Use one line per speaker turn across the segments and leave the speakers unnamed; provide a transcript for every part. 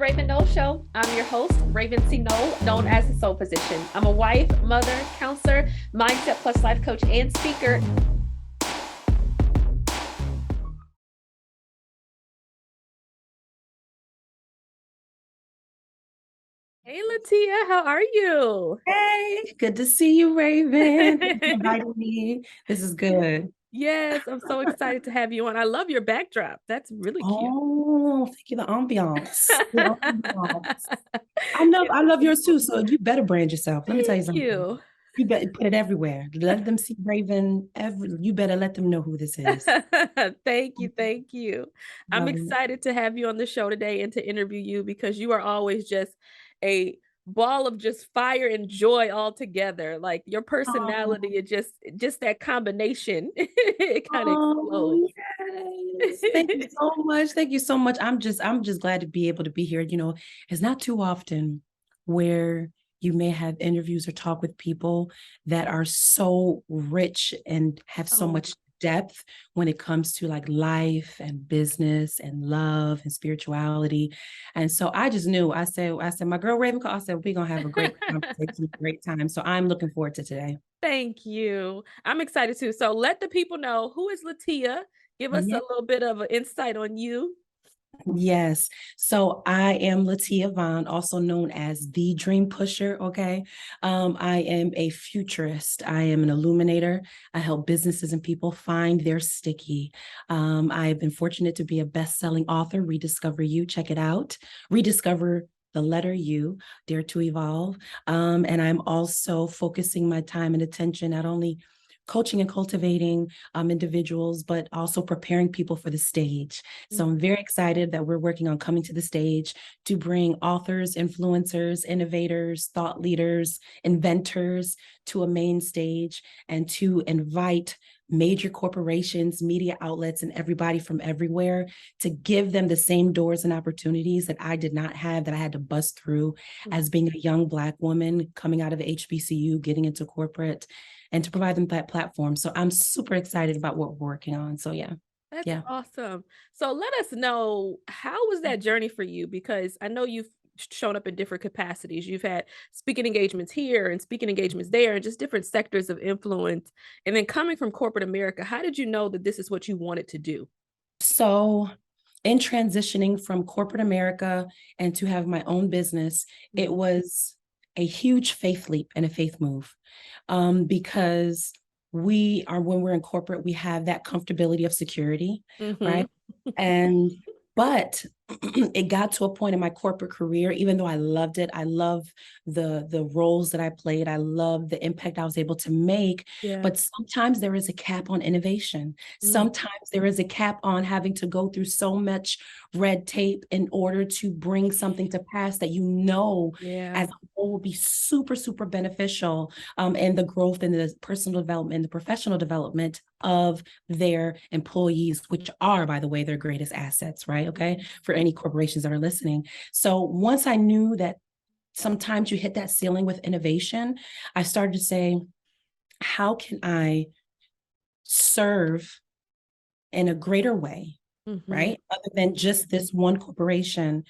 Raven Nole Show. I'm your host, Raven C. Nole, known as the Soul Physician. I'm a wife, mother, counselor, mindset plus life coach, and speaker. Hey, Latia, how are you?
Hey, good to see you, Raven. Thanks for inviting me. This is good.
Yes, I'm so excited to have you on. I love your backdrop. That's really cute.
Oh, thank you. The ambiance. The ambiance. I love yours too. So you better brand yourself. Let me tell you
Thank
something.
you.
You better put it everywhere. Let them see Raven. You better let them know who this is.
Thank you. Thank you. I'm
Love it.
excited to have you on the show today and to interview you because you are always just a ball of just fire and joy all together. Like your personality
Oh,
is just that combination. It kind of explodes.
oh, yes. Thank you so much. Thank you so much. I'm just glad to be able to be here. It's not too often where you may have interviews or talk with people that are so rich and have so
Oh,
much depth when it comes to like life and business and love and spirituality. And so I just knew, I said, my girl Raven called, I said, we're gonna have a great conversation, great time. So I'm looking forward to today.
thank you. I'm excited too. So let the people know, who is Latia? Give us a
Yeah.
little bit of an insight on you.
Yes. So I am Latia Vaughan, also known as the Dream Pusher. Okay. I am a futurist. I am an illuminator. I help businesses and people find their sticky. I have been fortunate to be a best-selling author. Rediscover You. Check it out. Rediscover the letter U, Dare to Evolve. And I'm also focusing my time and attention not only coaching and cultivating individuals, but also preparing people for the stage. So I'm very excited that we're working on coming to the stage to bring authors, influencers, innovators, thought leaders, inventors to a main stage and to invite major corporations, media outlets, and everybody from everywhere to give them the same doors and opportunities that I did not have, that I had to bust through as being a young Black woman coming out of the HBCU, getting into corporate, and to provide them that platform. So I'm super excited about what we're working on. So yeah.
That's
Yeah.
awesome. So let us know, how was that journey for you? Because I know you've shown up in different capacities. You've had speaking engagements here and speaking engagements there, and just different sectors of influence. And then coming from corporate America, how did you know that this is what you wanted to do?
So, in transitioning from corporate America and to have my own business, it
Mhm.
was a huge faith leap and a faith move, because when we're in corporate, we have that comfortability of security, right?
Mhm.
And but it got to a point in my corporate career, even though I loved it, I love the roles that I played, I love the impact I was able to make.
Yeah.
But sometimes there is a cap on innovation.
Mm.
Sometimes there is a cap on having to go through so much red tape in order to bring something to pass that
Yeah.
as a whole will be super, super beneficial, in the growth and the personal development, the professional development of their employees, which are, by the way, their greatest assets, right? Okay. For any corporations that are listening. So once I knew that sometimes you hit that ceiling with innovation, I started to say, how can I serve in a greater way,
Mhm.
right? Other than just this one corporation,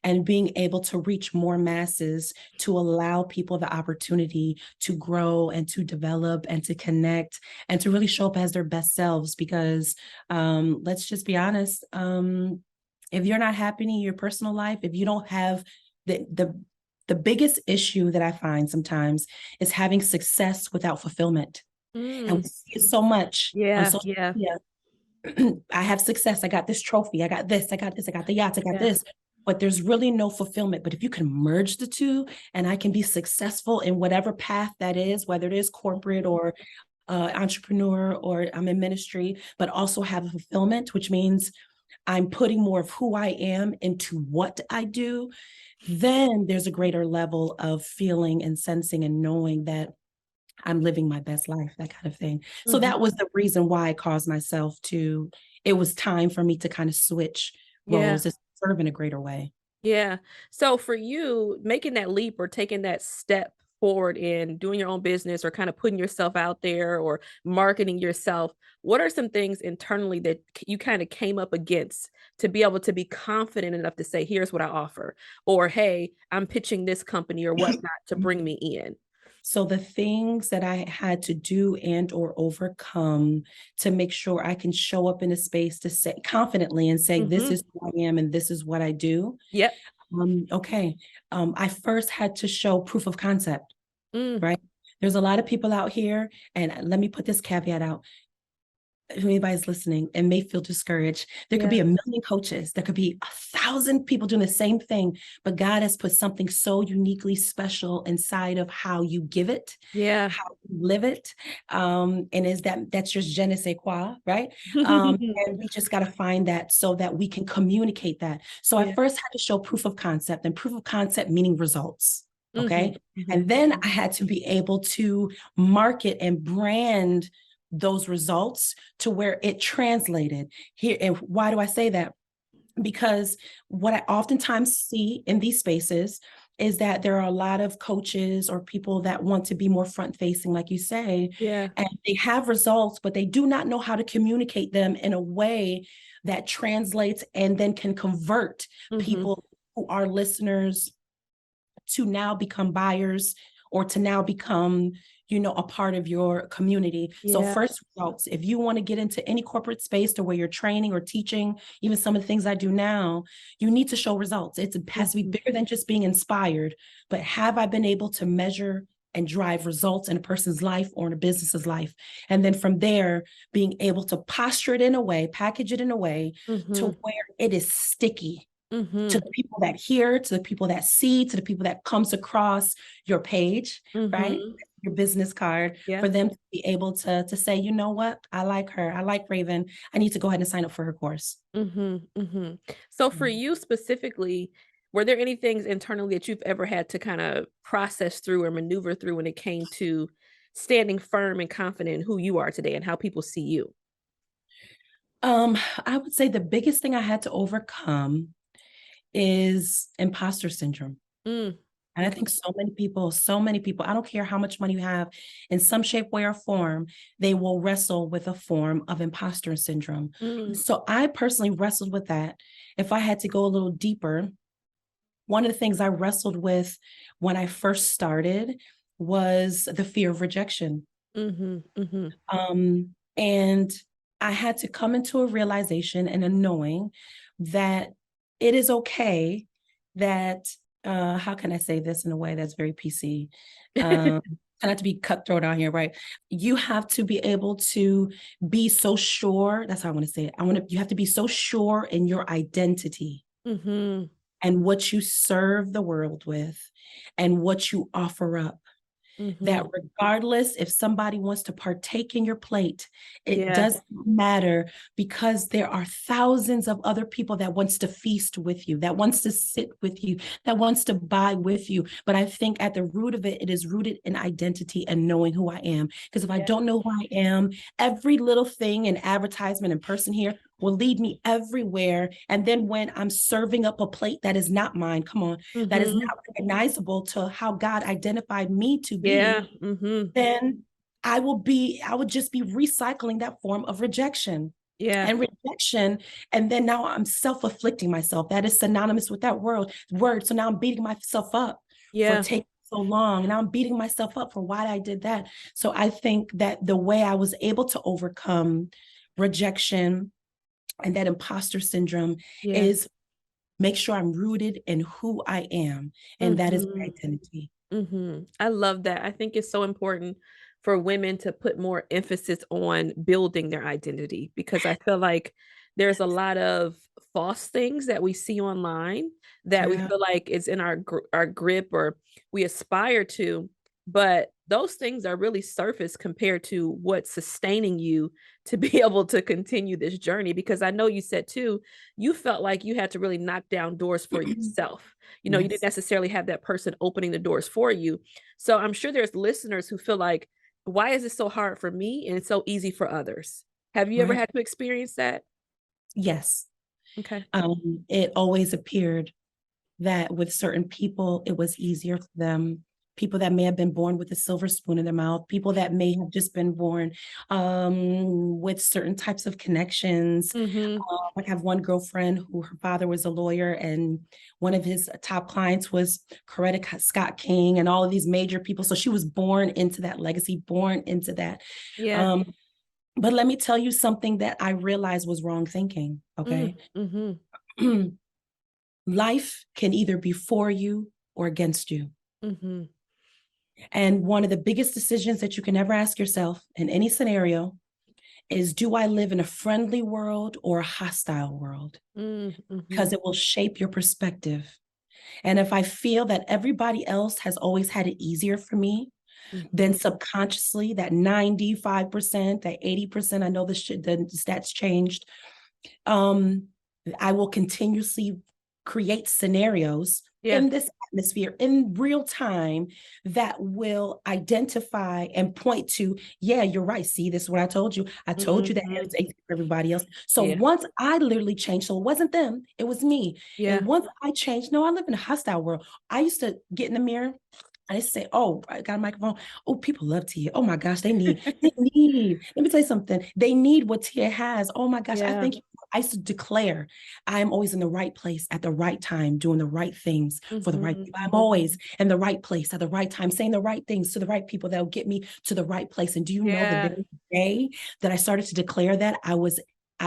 and being able to reach more masses to allow people the opportunity to grow and to develop and to connect and to really show up as their best selves. Because let's just be honest, if you're not happy in your personal life, if you don't have the biggest issue that I find sometimes is having success without fulfillment. And we
Mm.
see it so much on
Yeah.
social
Yeah.
media. I have success. I got this trophy. I got this. I got this. I got the yachts. I got
Yeah.
this. But there's really no fulfillment. But if you can merge the two and I can be successful in whatever path that is, whether it is corporate or entrepreneur or I'm in ministry, but also have a fulfillment, which means I'm putting more of who I am into what I do, then there's a greater level of feeling and sensing and knowing that I'm living my best life, that kind of thing. So
Mhm.
that was the reason why I caused myself to, it was time for me to kind of switch
Yeah.
roles to serve in a greater way.
Yeah. So for you, making that leap or taking that step forward in doing your own business or kind of putting yourself out there or marketing yourself, what are some things internally that you kind of came up against to be able to be confident enough to say, here's what I offer, or hey, I'm pitching this company or whatnot to bring me in?
So the things that I had to do and or overcome to make sure I can show up in a space to say confidently and say, this
Hmm.
is who I am and this is what I do.
Yep.
Okay. I first had to show proof of concept,
Mm,
right? There's a lot of people out here, and let me put this caveat out. If anybody's listening and may feel discouraged, there could
yeah.
be a million coaches, there could be 1,000 people doing the same thing, but God has put something so uniquely special inside of how you give it,
Yeah.
how you live it. And is that's just je ne sais quoi, right? And we just got to find that so that we can communicate that. So I
Yeah.
first had to show proof of concept, and proof of concept meaning results.
Hmm.
Okay.
Hmm.
And then I had to be able to market and brand those results to where it translated here. And why do I say that? Because what I oftentimes see in these spaces is that there are a lot of coaches or people that want to be more front facing, like you say,
Yeah.
and they have results, but they do not know how to communicate them in a way that translates and then can convert
Hmm.
people who are listeners to now become buyers or to now become a part of your community. So
Yeah.
first results, if you want to get into any corporate space to where you're training or teaching, even some of the things I do now, you need to show results. It has to be
Mhm.
bigger than just being inspired, but have I been able to measure and drive results in a person's life or in a business's life? And then from there, being able to posture it in a way, package it in a way to
Mhm.
where it is sticky to
Mhm.
the people that hear, to the people that see, to the people that comes across your page, right?
Mhm.
Your business card,
Yeah.
for them to be able to say, you know what, I like her, I like Raven, I need to go ahead and sign up for her course.
Mhm. Mhm. So for
Mhm.
you specifically, were there any things internally that you've ever had to kind of process through or maneuver through when it came to standing firm and confident in who you are today and how people see you?
Um, I would say the biggest thing I had to overcome is imposter syndrome.
Mm.
And I
Okay.
think so many people, I don't care how much money you have, in some shape, way, or form, they will wrestle with a form of imposter syndrome.
Mm.
So I personally wrestled with that. If I had to go a little deeper, one of the things I wrestled with when I first started was the fear of rejection.
Mhm. Mhm.
And I had to come into a realization and a knowing that it is okay that, how can I say this in a way that's very PC? Um, try not to be cutthroat out here, right? You have to be able to be so sure. That's how I want to say it. You have to be so sure in your identity
Mhm.
and what you serve the world with and what you offer up, that
Mhm.
regardless if somebody wants to partake in your plate, it
Yeah.
doesn't matter, because there are thousands of other people that wants to feast with you, that wants to sit with you, that wants to buy with you. But I think at the root of it, it is rooted in identity and knowing who I am. Because if I
Yeah.
don't know who I am, every little thing and advertisement and person here will lead me everywhere. And then when I'm serving up a plate that is not mine, come on, that is
Mhm.
not recognizable to how God identified me to be,
Yeah. Mhm.
then I would just be recycling that form of rejection
Yeah.
and rejection. And then now I'm self-afflicting myself. That is synonymous with that word. So now I'm beating myself up for
Yeah.
taking so long. And now I'm beating myself up for why I did that. So I think that the way I was able to overcome rejection and that imposter syndrome
Yeah.
is make sure I'm rooted in who I am. And that is my
Mhm.
identity.
Mhm. I love that. I think it's so important for women to put more emphasis on building their identity because I feel like there's a lot of false things that we see online that we
Yeah.
feel like is in our grip or we aspire to, but those things are really surface compared to what's sustaining you to be able to continue this journey because I know you said too, you felt like you had to really knock down doors for yourself. You didn't
Yes.
necessarily have that person opening the doors for you. So I'm sure there's listeners who feel like, why is it so hard for me and it's so easy for others? Have you ever
Right.
had to experience that?
Yes.
Okay.
It always appeared that with certain people, it was easier for them people that may have been born with a silver spoon in their mouth, people that may have just been born with certain types of connections.
Mhm.
I have one girlfriend who her father was a lawyer, and one of his top clients was Coretta Scott King and all of these major people. So she was born into that legacy, born into that.
Yeah.
Um, but let me tell you something that I realized was wrong thinking. Okay.
Mhm.
Life can either be for you or against you.
Mhm.
And one of the biggest decisions that you can ever ask yourself in any scenario is, do I live in a friendly world or a hostile world? Because
Mhm.
it will shape your perspective. And if I feel that everybody else has always had it easier for me, then
Mhm.
subconsciously that 95%, that 80%, I know the stats changed, um, I will continuously create scenarios
Yeah.
in this atmosphere in real time that will identify and point to, yeah, you're right. See, this is what I told you. I told you that
Mhm.
it's easy for everybody else. So
Yeah.
once I literally changed, so it wasn't them, it was me.
Yeah.
And once I changed, no, I live in a hostile world. I used to get in the mirror. I say, oh, I got a microphone. Oh, people love Tia. Oh my gosh, they need. Let me tell you something. They need what Tia has. Oh my gosh, I
Yeah.
think I used to declare I am always in the right place at the right time, doing the right things for the right
Mhm.
people. I'm always in the right place at the right time, saying the right things to the right people that will get me to the right place. And do you know the
Yeah.
very day that I started to declare that,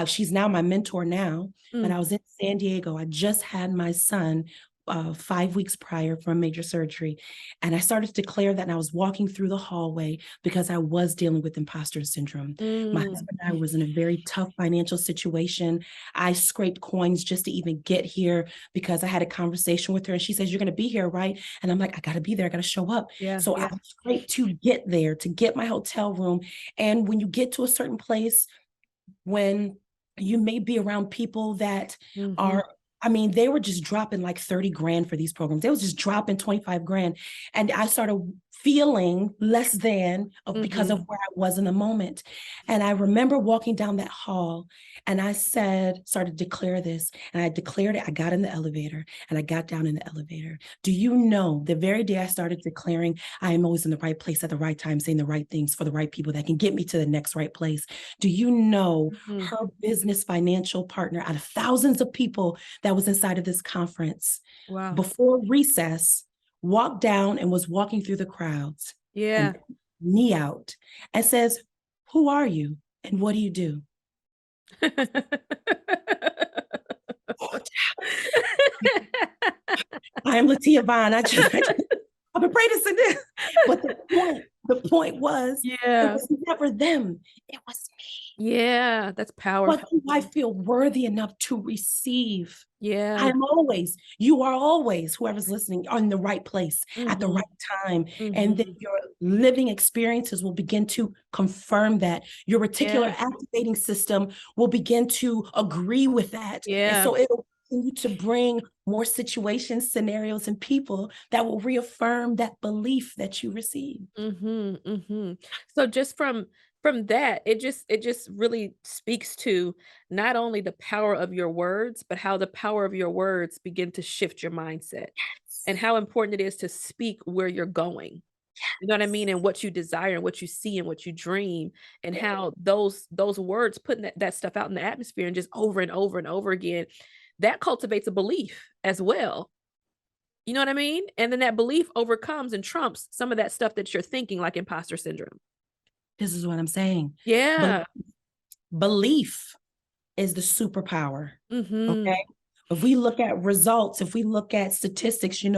she's now my mentor now, but
Mm.
I was in San Diego. I just had my son 5 weeks prior from major surgery. And I started to declare that, and I was walking through the hallway because I was dealing with imposter syndrome. My
Mm.
husband and I was in a very tough financial situation. I scraped coins just to even get here because I had a conversation with her, and she says, "You're going to be here, right?" And I'm like, "I got to be there. I got to show up."
Yeah.
So I
Yeah.
scraped to get there, to get my hotel room. And when you get to a certain place, when you may be around people that
Mhm.
are, I mean, they were just dropping like 30 grand for these programs. They was just dropping 25 grand. And I started feeling less than of because
Mhm.
of where I was in the moment. And I remember walking down that hall, and I started to declare this. And I declared it. I got in the elevator, and I got down in the elevator. Do you know, the very day I started declaring I am always in the right place at the right time, saying the right things for the right people that can get me to the next right place, do you know
Mhm.
her business financial partner, out of thousands of people that was inside of this conference,
Wow.
before recess, walked down and was walking through the crowds
Yeah.
and me out and says, "Who are you and what do you do?" I am Latia Vaughan. I've been practicing this. But the point was, it
Yeah.
was never them. It was me.
Yeah. That's
What
powerful.
do I feel worthy enough to receive?
Yeah.
You are always, whoever's listening, on the right place at the right
Mhm.
time. And then
Mhm.
your living experiences will begin to confirm that. Your reticular
Yeah.
activating system will begin to agree with that. And
Yeah.
so it'll continue to bring more situations, scenarios, and people that will reaffirm that belief that you receive.
Mhm. Mhm. So just from that, it just really speaks to not only the power of your words, but how the power of your words begin to shift your mindset and how important it is to speak where you're going. You know what I mean? And what you desire and what you see and what you dream and how those words putting that stuff out in the atmosphere and just over and over and over again, that cultivates a belief as well. You know what I mean? And then that belief overcomes and trumps some of that stuff that you're thinking, like imposter syndrome.
This is what I'm saying. But
Yeah.
belief is the superpower. Okay.
Mhm.
If we look at results, if we look at statistics, I'm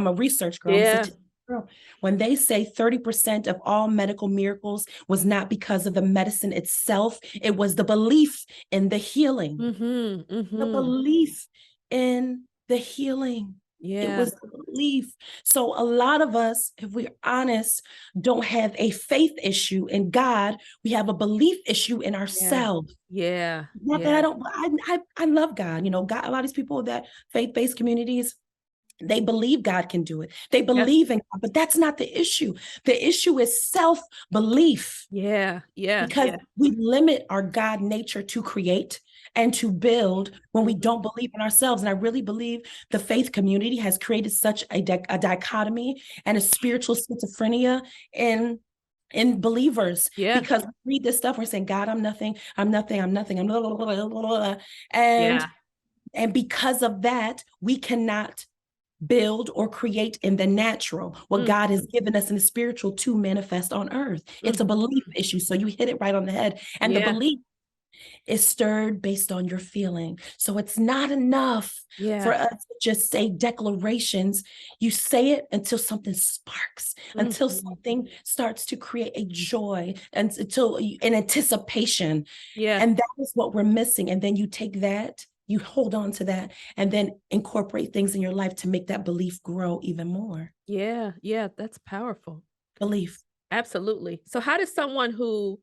a research girl, I'm a
Yeah.
statistics girl. When they say 30% of all medical miracles was not because of the medicine itself, it was the belief in the healing,
Mhm.
the
Mhm.
belief in the healing. It
Yeah.
was the belief. So a lot of us, if we're honest, don't have a faith issue in God. We have a belief issue in
Yeah.
ourselves.
Yeah.
Not that I
Yeah.
don't, I love God. God, a lot of these people that faith-based communities, they believe God can do it. They
Yeah.
believe in God, but that's not the issue. The issue is self-belief,
Yeah. Yeah.
because
Yeah.
we limit our God nature to create, and to build when we
Mhm.
don't believe in ourselves. And I really believe the faith community has created such a dichotomy and a spiritual schizophrenia in believers,
Yeah.
because we read this stuff, we're saying, God, I'm nothing, I'm nothing, I'm nothing, I'm blah, blah, blah, blah, blah, blah.
Yeah.
And because of that, we cannot build or create in the natural what
Mm.
God has given us in the spiritual to manifest on earth. It's a
Mhm.
belief issue. So you hit it right on the head. And the
Yeah.
belief is stirred based on your feeling. So it's not enough for
Yeah.
us to just say declarations. You say it until something sparks, until
Mhm.
something starts to create a joy, and until an anticipation.
Yeah.
And that is what we're missing. And then you take that, you hold on to that, and then incorporate things in your life to make that belief grow even more.
Yeah. Yeah. That's powerful.
Belief.
Absolutely. So how does someone who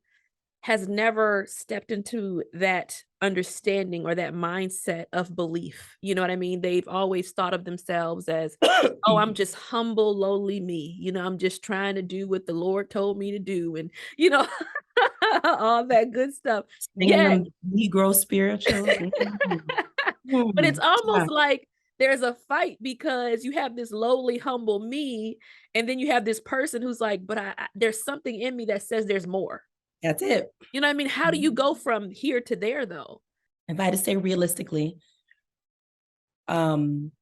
has never stepped into that understanding or that mindset of belief, you know what I mean? They've always thought of themselves as, "Oh, I'm just humble, lowly me. I'm just trying to do what the Lord told me to do," and, you know, all that good stuff.
Singing
Yet
them Negro spirituals. Mhm.
but it's
Mhm.
almost
Yeah,
like there's a fight because you have this lowly, humble me, and then you have this person who's like, "But I there's something in me that says there's more."
that's it.
You know what I mean? How do you go from here to there though?
If I had to say realistically, um,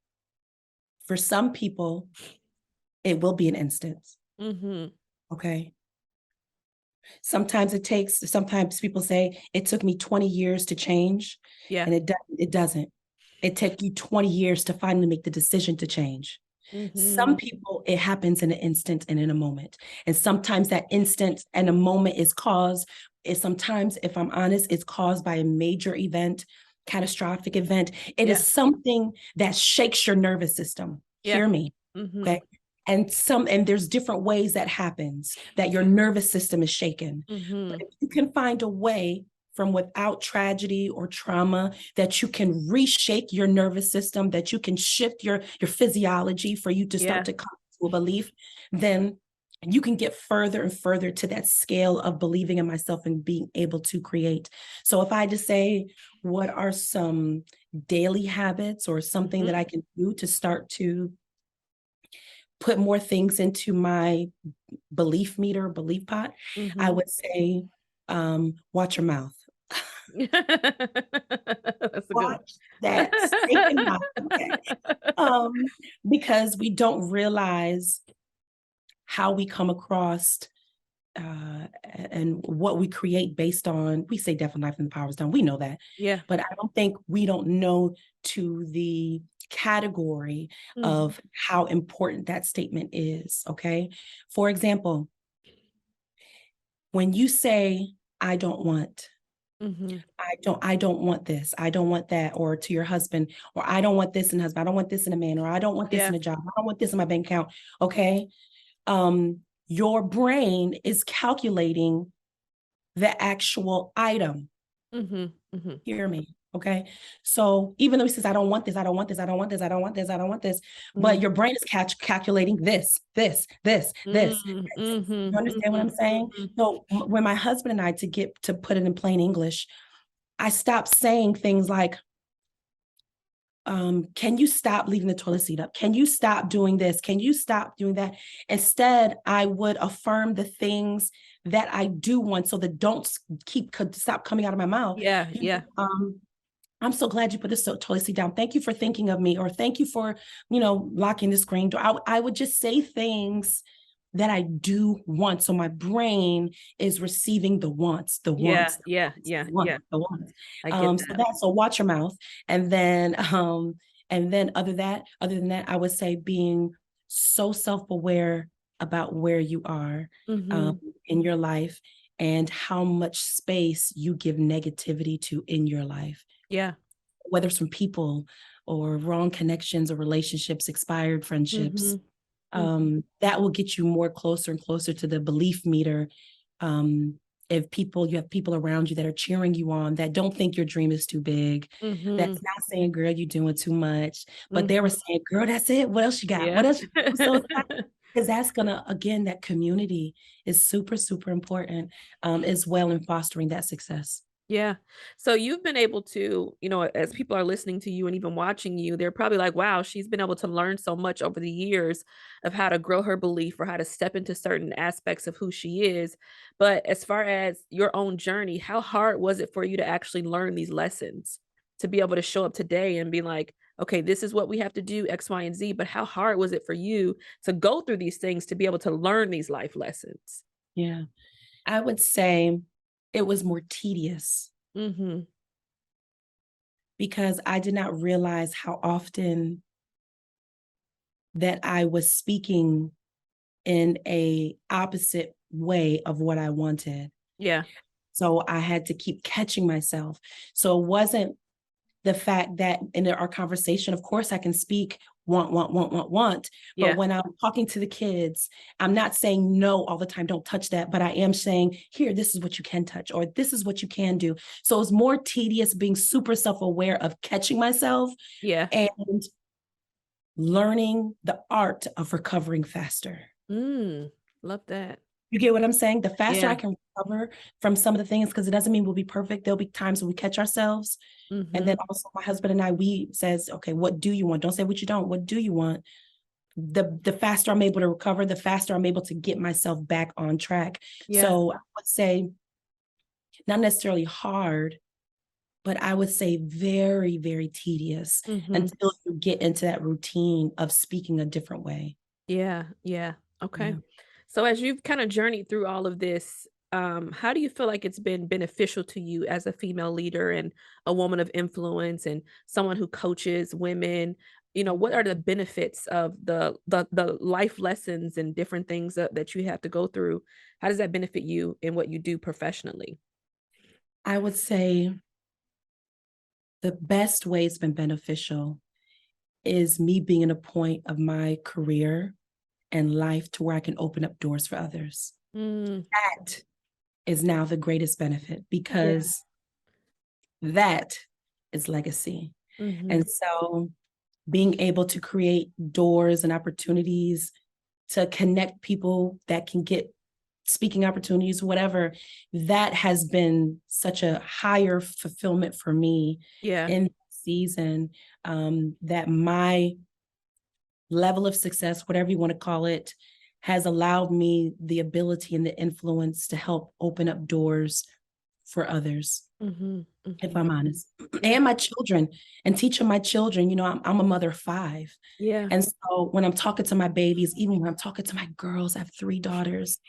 for some people, it will be an instance.
Mhm.
Okay. Sometimes people say it took me 20 years to change,
Yeah.
and it doesn't. It took you 20 years to finally make the decision to change. Some
Mhm.
people, it happens in an instant and in a moment. And sometimes that instant and a moment is sometimes, if I'm honest, it's caused by a major event, catastrophic event. It
Yeah.
is something that shakes your nervous system.
Yeah.
Hear me.
Mhm.
Okay. And there's different ways that happens, that your nervous system is shaken. But
Mhm.
if you can find a way from without tragedy or trauma, that you can reshake your nervous system, that you can shift your physiology for you to
Yeah.
start to come to a belief, then you can get further and further to that scale of believing in myself and being able to create. So if I just say, what are some daily habits or something
Mhm.
that I can do to start to put more things into my belief meter, belief pot, I
Mhm.
would say, watch your mouth.
That's a good
Watch that stinking mouth, okay?
one.
Because we don't realize how we come across and what we create based on, we say death and life and the power is done. We know that.
Yeah.
But I don't think we don't know to the category
Mhm.
of how important that statement is. Okay. For example, when you say, I don't want,
Mhm.
I don't want this, I don't want that, or to your husband, or I don't want this in a husband, I don't want this in a man, or I don't want this
Yeah.
in a job, I don't want this in my bank account. Okay. Your brain is calculating the actual item.
Mhm. Mhm.
Hear me. Okay. So even though he says, I don't want this, I don't want this, I don't want this, I don't want this, I don't want this, but
Mhm.
your brain is calculating this.
Mm.
You
Mhm.
understand what I'm
Mhm.
saying?
Mhm.
So when my husband and I, to put it in plain English, I stopped saying things like, can you stop leaving the toilet seat up? Can you stop doing this? Can you stop doing that? Instead, I would affirm the things that I do want, so that don't could stop coming out of my mouth.
Yeah. Yeah.
I'm so glad you put this toilet seat down. Thank you for thinking of me, or thank you for, locking the screen door. I would just say things that I do want. So my brain is receiving the wants, the
Yeah.
wants, the
Yeah.
wants,
Yeah.
the wants,
Yeah.
the wants.
I get
So
that.
so watch your mouth. And then other than that, I would say being so self-aware about where you are um,
Mhm.
in your life, and how much space you give negativity to in your life,
Yeah.
whether it's from people or wrong connections or relationships, expired friendships.
Mhm. Mhm.
That will get you more closer and closer to the belief meter. Um, if you have people around you that are cheering you on, that don't think your dream is too big,
Mhm.
that's not saying, girl, you're doing too much, but they were
Mhm.
saying, girl, that's it. What else you got?
Yeah.
What else? I'm so excited. Because that's gonna, again, that community is super, super important, as well in fostering that success.
Yeah. So you've been able to, as people are listening to you and even watching you, they're probably like, wow, she's been able to learn so much over the years of how to grow her belief or how to step into certain aspects of who she is. But as far as your own journey, how hard was it for you to actually learn these lessons to be able to show up today and be like, okay, this is what we have to do, X, Y, and Z. But how hard was it for you to go through these things to be able to learn these life lessons?
Yeah. I would say it was more tedious
Mm-hmm.
because I did not realize how often that I was speaking in a opposite way of what I wanted.
Yeah.
So I had to keep catching myself. So it wasn't the fact that in our conversation, of course, I can speak want. But
Yeah.
when I'm talking to the kids, I'm not saying no all the time, don't touch that. But I am saying, here, this is what you can touch, or this is what you can do. So it's more tedious being super self aware of catching myself
Yeah.
and learning the art of recovering faster.
Mm, love that.
You get what I'm saying? The faster I
Yeah.
can recover from some of the things, because it doesn't mean we'll be perfect. There'll be times when we catch ourselves. And then
Mhm.
also my husband and I, we says, okay, what do you want? Don't say what you don't. What do you want? The faster I'm able to recover, the faster I'm able to get myself back on track.
Yeah.
So I would say not necessarily hard, but I would say very, very tedious
Mhm.
until you get into that routine of speaking a different way.
Yeah, yeah. Okay.
Yeah.
So as you've kinda journeyed through all of this, how do you feel like it's been beneficial to you as a female leader and a woman of influence and someone who coaches women? What are the benefits of the life lessons and different things that you have to go through? How does that benefit you in what you do professionally?
I would say the best way it's been beneficial is me being in a point of my career and life to where I can open up doors for others.
Mm,
That is now the greatest benefit
yeah.
because that is legacy.
Mhm.
And so being able to create doors and opportunities to connect people that can get speaking opportunities, whatever, that has been such a higher fulfillment for me
Yeah.
in season, that my level of success, whatever you want to call it, has allowed me the ability and the influence to help open up doors for others,
Mhm.
if
Mhm.
I'm honest,
Yeah.
and my children, and teaching my children. I'm a mother of five.
Yeah.
And so when I'm talking to my babies, even when I'm talking to my girls, I have three daughters,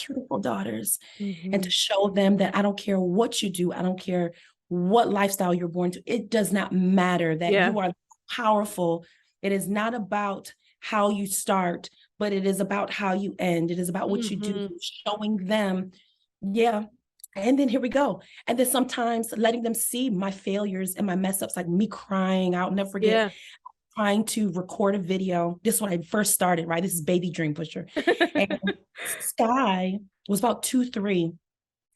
beautiful daughters, and to
Mhm.
show them that I don't care what you do, I don't care what lifestyle you're born to, it does not matter that
Yeah.
you are powerful. It is not about how you start, but it is about how you end. It is about what you do,
Mhm.
showing them, yeah. And then here we go. And then sometimes letting them see my failures and my mess ups, like me crying. I'll never forget
Yeah.
trying to record a video. This is when I first started, right? This is baby dream pusher. And Sky was about 2, 3.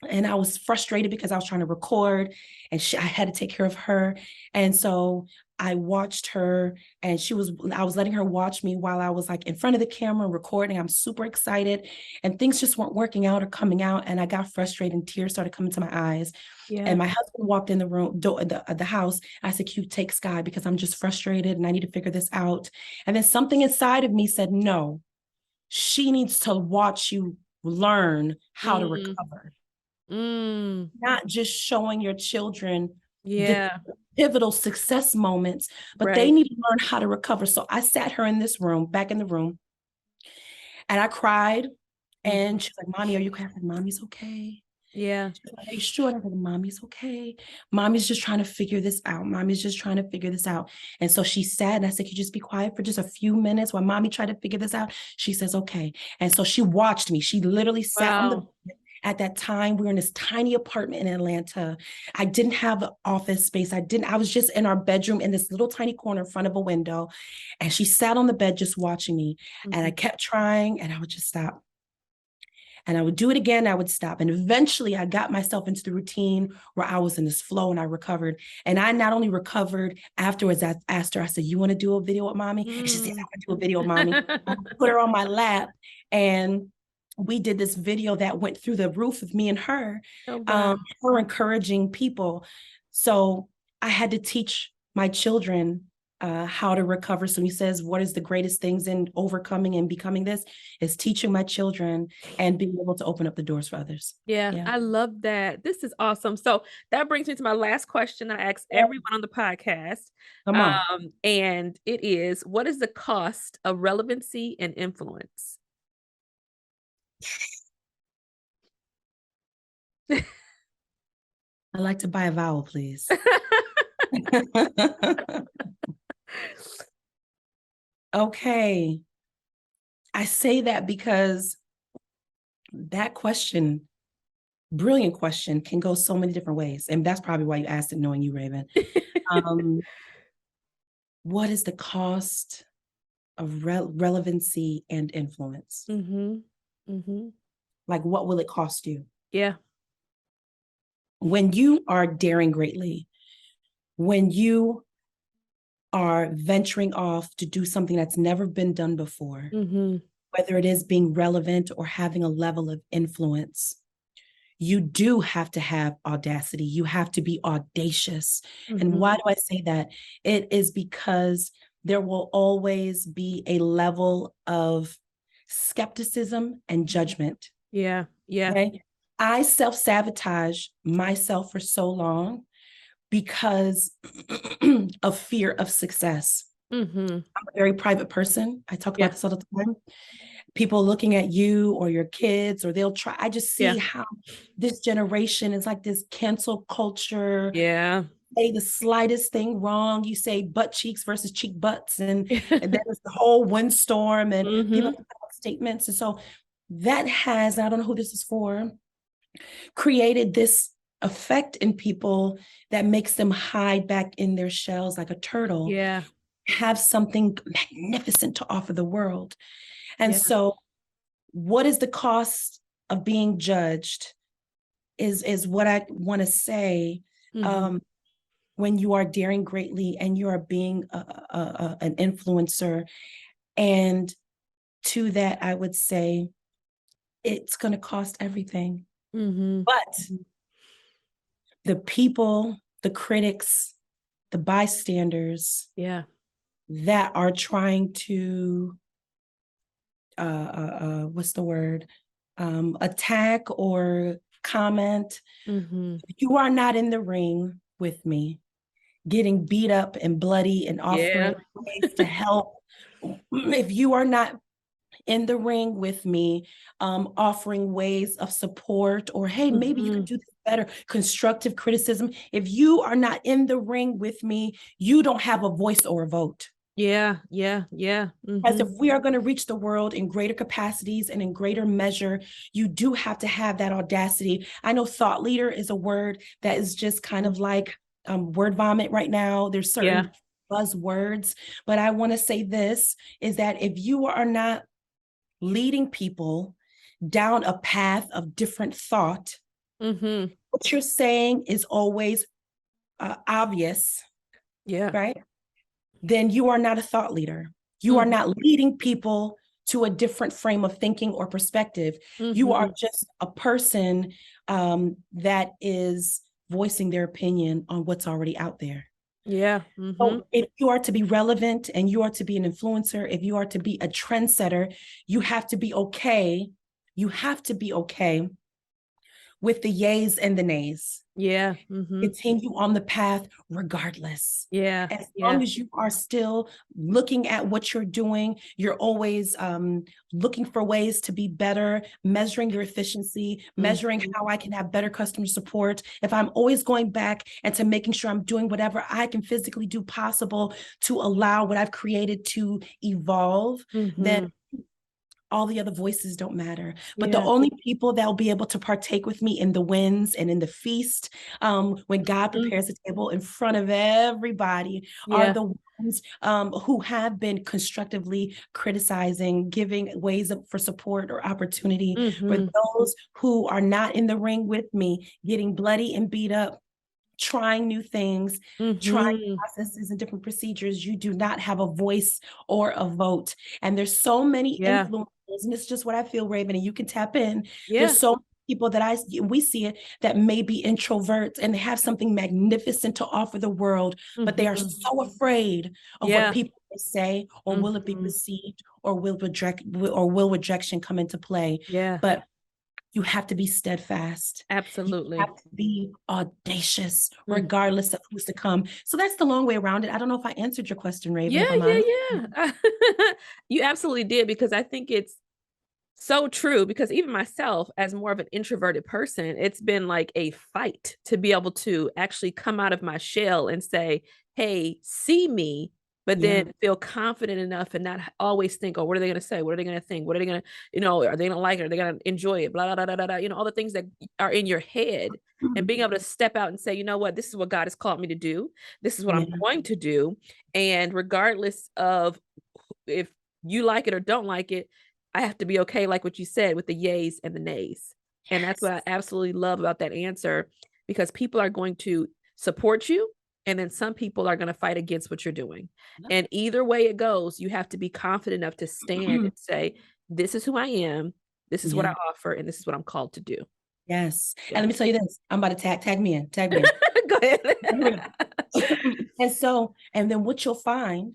And I was frustrated because I was trying to record and I had to take care of her. And so I watched her and I was letting her watch me while I was like in front of the camera recording. I'm super excited and things just weren't working out or coming out. And I got frustrated and tears started coming to my eyes.
Yeah.
And my husband walked in the room, the house. I said, "Can you take Sky because I'm just frustrated and I need to figure this out." And then something inside of me said, "No, she needs to watch you learn how to
Mm.
recover,
Mm.
not just showing your children the
Yeah.
pivotal success moments, but they
Right.
need to learn how to recover." So I sat her in this room, back in the room, and I cried.
Mhm.
And she's like, "Mommy, are you crying?" I said, "Mommy's okay."
Yeah.
She's like, "Are you sure?" I said, "Mommy's okay. Mommy's just trying to figure this out. Mommy's just trying to figure this out." And so she sat and I said, "Could you just be quiet for just a few minutes while mommy tried to figure this out?" She says, "Okay." And so she watched me. She literally sat on the
Wow.
bed. At that time, we were in this tiny apartment in Atlanta. I didn't have an office space. I was just in our bedroom in this little tiny corner in front of a window. And she sat on the bed just watching me. And I
Mhm.
kept trying and I would just stop. And I would do it again, I would stop. And eventually I got myself into the routine where I was in this flow and I recovered. And I not only recovered afterwards, I asked her, I said, "You want to do a video with mommy?" And she said, "I
Mm.
want to do a video with mommy." I put her on my lap and we did this video that went through the roof of me and
Oh, wow.
her encouraging people. So I had to teach my children how to recover. So he says, what is the greatest things in overcoming and becoming this is teaching my children and being able to open up the doors for others.
Yeah,
Yeah.
I love that. This is awesome. So that brings me to my last question I ask
Yeah.
everyone on the podcast.
Come on.
And it is, what is the cost of relevancy and influence?
I'd like to buy a vowel, please. Okay. I say that because that question, brilliant question, can go so many different ways. And that's probably why you asked it, knowing you, Raven. Um, what is the cost of relevancy and influence?
Mhm. Mhm.
Like, what will it cost you?
Yeah.
When you are daring greatly, when you are venturing off to do something that's never been done before,
Mhm.
whether it is being relevant or having a level of influence, you do have to have audacity. You have to be audacious. And
Mhm.
why do I say that? It is because there will always be a level of skepticism and judgment.
Yeah. Yeah.
Okay. I self sabotage myself for so long because of fear of success.
Mhm.
I'm a very private person. I talk
Yeah.
about this all the time. People looking at you or your kids, or they'll try. I just see
Yeah.
how this generation is like this cancel culture.
Yeah.
Say the slightest thing wrong, you say butt cheeks versus cheek butts, and then it's the whole windstorm, and people
Mhm.
make statements. And so that has, I don't know who this is for, created this effect in people that makes them hide back in their shells like a turtle,
Yeah.
have something magnificent to offer the world. And
Yeah.
so, what is the cost of being judged? Is what I want to say.
Mhm.
Um, when you are daring greatly and you are being an influencer, and to that, I would say it's going to cost everything.
Mhm.
But
Mhm.
the people, the critics, the bystanders
Yeah.
that are trying to what's the word, attack or comment,
Mhm.
you are not in the ring with me getting beat up and bloody and
Yeah.
offering ways to help. If you are not in the ring with me, offering ways of support, or hey, maybe you could
Mhm.
do this better, constructive criticism. If you are not in the ring with me, you don't have a voice or a vote.
Yeah. Yeah. Yeah.
As if
Mhm.
we are going to reach the world in greater capacities and in greater measure, you do have to have that audacity. I know thought leader is a word that is just kind of like word vomit right now. There's
Yeah.
certain buzzwords, but I want to say this is that if you are not leading people down a path of different thought,
Mhm.
what you're saying is always obvious,
Yeah.
right? Then you are not a thought leader. You are
Mhm.
not leading people to a different frame of thinking or perspective. You are
Mhm.
just a person that is voicing their opinion on what's already out there.
Yeah. Mhm.
So if you are to be relevant and you are to be an influencer, if you are to be a trendsetter, you have to be okay. You have to be okay with the yays and the nays.
Yeah. Mhm.
Continue on the path regardless.
Yeah.
As
Yeah.
long as you are still looking at what you're doing, you're always looking for ways to be better, measuring your efficiency, measuring
Mhm.
how I can have better customer support. If I'm always going back and to making sure I'm doing whatever I can physically do possible to allow what I've created to evolve, then
Mhm.
all the other voices don't matter. But the
Yeah.
only people that will be able to partake with me in the wins and in the feast, when God
Mhm.
prepares the table in front of everybody, are
Yeah.
the ones who have been constructively criticizing, giving ways for support or opportunity. For
Mhm.
those who are not in the ring with me, getting bloody and beat up, trying new things, trying
Mhm.
processes and different procedures, you do not have a voice or a vote. And there's so many
Yeah.
influencers and it's just what I feel, Raven, and you can tap in.
Yeah.
There's so many people that we see it that may be introverts and they have something magnificent to offer the world, but they are
Mhm.
so afraid of what
Yeah.
people will say, or will it be
Mhm.
received, or will rejection come into play?
Yeah.
But you have to be steadfast. You
Absolutely.
have to be audacious,
Mm.
regardless of who's to come. So that's the long way around it. I don't know if I answered your question, Raven,
Yeah,
if I'm
yeah,
honest.
yeah. You absolutely did, because I think it's so true, because even myself, as more of an introverted person, it's been like a fight to be able to actually come out of my shell and say, "Hey, see me," but
Yeah.
then feel confident enough and not always think, "Oh, what are they gonna say? What are they gonna think? What are they gonna, are they gonna like it? Are they gonna enjoy it? Blah, blah, blah, blah, blah," all the things that are in your head, and being able to step out and say, "You know what? This is what God has called me to do. This is what I'm
Yeah.
going to do." And regardless of if you like it or don't like it, I have to be okay, like what you said, with the yays and the nays. And that's
Yes.
what I absolutely love about that answer, because people are going to support you, and then some people are going to fight against what you're doing. And either way it goes, you have to be confident enough to stand and say, "This is who I am. This is what I
Yeah.
offer, and this is what I'm called to do."
Yes. And
Yeah.
let me tell you this. I'm about to tag me in. Tag me in.
Go ahead.
And so, and then what you'll find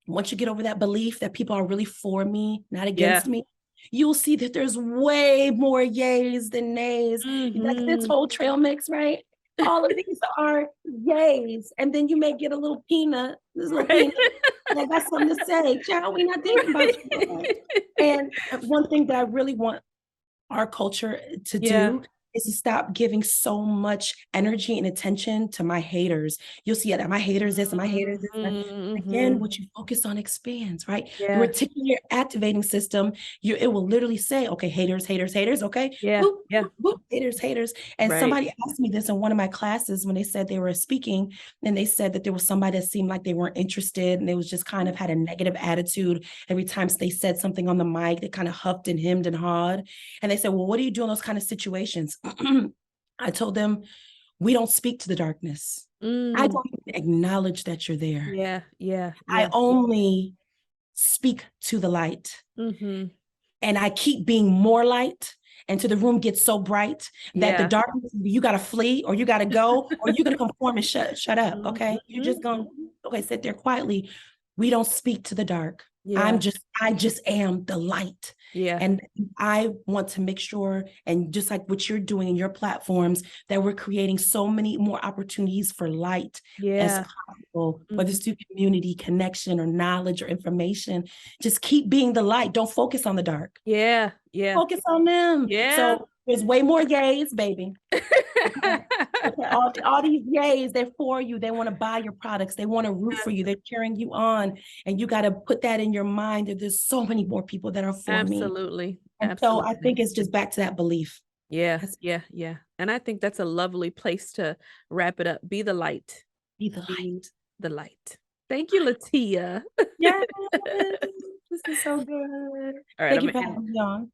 once you get over that belief that people are really for me, not
Yeah.
against me, you'll see that there's way more yays than nays. That's this
Mhm.
whole trail mix, right? All of these are yays. And then you may get a little peanut, this little
Right.
peanut that got something to say. Child, we not thinking about you. Okay? And one thing that I really want our culture to
Yeah.
do is to stop giving so much energy and attention to my haters. You'll see that my haters this and my haters this. Again,
Mhm.
what you focus on expands, right? Your
Yeah.
reticular activating system, it will literally say, okay, haters, haters, haters, okay,
Yeah.
boop,
Yeah.
boop, boop, haters, haters. And
Right.
somebody asked me this in one of my classes when they said they were speaking, and they said that there was somebody that seemed like they weren't interested and they was just kind of had a negative attitude. Every time they said something on the mic, they kind of huffed and hemmed and hawed. And they said, well, what do you do in those kind of situations? I told them, we don't speak to the darkness. I
Mm.
don't even acknowledge that you're there.
Yeah, yeah,
I
yeah.
only speak to the light.
Mhm.
And I keep being more light until the room gets so bright that the
Yeah.
darkness, you got to flee or you got to go or you're going to conform and shut up. Okay. You're
Mhm.
just going to, okay, sit there quietly. We don't speak to the dark.
Yeah,
I just am the light.
yeah,
And I want to make sure, and just like what you're doing in your platforms, that we're creating so many more opportunities for light as
yeah.
possible, whether
Mhm.
it's through community, connection, or knowledge or information. Just keep being the light. Don't focus on the dark.
Yeah, yeah,
Focus on them.
yeah.
So there's way more yays, baby. Okay. Okay. All these yays, they're for you. They want to buy your products. They want to root for you. They're cheering you on. And you got to put that in your mind that there's so many more people that are for me.
Absolutely,
And so I
absolutely.
think it's just back to that belief.
Yeah,
That's
yeah, yeah. And I think that's a lovely place to wrap it up. Be the light.
be the
Be
light.
the light. Thank you, Latia.
Yes. This is so good.
All right,
Thank
I'm
you
gonna
for
end
having me on.